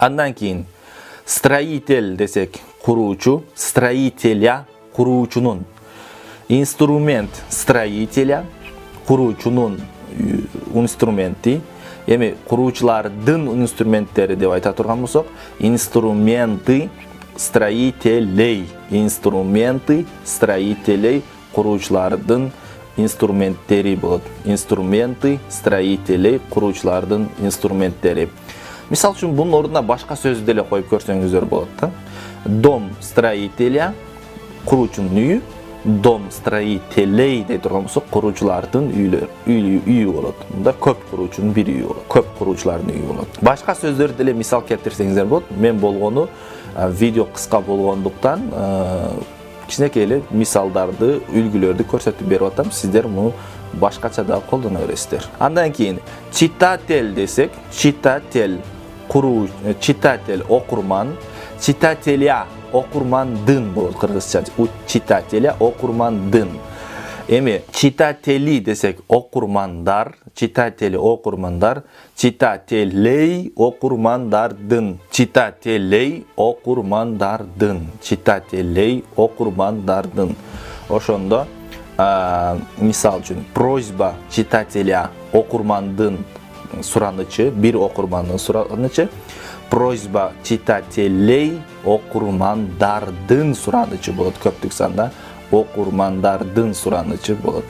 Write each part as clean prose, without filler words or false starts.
Andan keyin stроитель desek kurucu, строителя kurucunun, instrument stроителя kurucunun instrumenti, эми kuruculardın instrumentleri dep ayta turgan bolsok, instrumenты stроителей kuruculardın instrumentleri bolot. Instrumenты stроителей kuruculardın instrumentleri. Misal üçün bunun orduна başka söz деле koyup көрсөңүздөр болот да. Dom stроителя kurucunun үйү, dom stроителей dey turgan bolsok kuruculardın үйү болот. Мында көп kurucunun bir үйү болот. Көп kurucuların үйү болот. Başka сөздөр деле мисал келтирсеңиздер болот. Мен болгону видео кыска болгондуктан кичинекей эле мисалдарды, үлгүлөрдү көрсөтүп берип атам. Сиздер муну башкача да колдоно бересиздер. Андан кийин читатель десек, читатель окурман, читателя окурмандын болот кыргызча. Читателя окурмандын. Эми читатели десек окурмандар, читатели окурмандар, читателей окурмандардын, читателей окурмандардын, читателей окурмандардын. Ошондо мисал үчүн просьба читателя окурмандын суранычы, бир окурмандын суранычы, просьба читателей окурмандардын суранычы болот көптүк санда. Окурмандардын суранычы болот.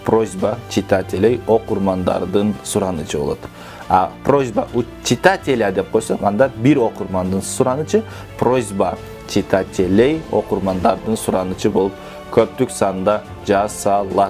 Просьба читателей окурмандардын суранычы болот. А просьба читателя деп койсок, анда бир окурмандын суранычы, просьба читателей окурмандардын суранычы болуп көптүк санда жасалат.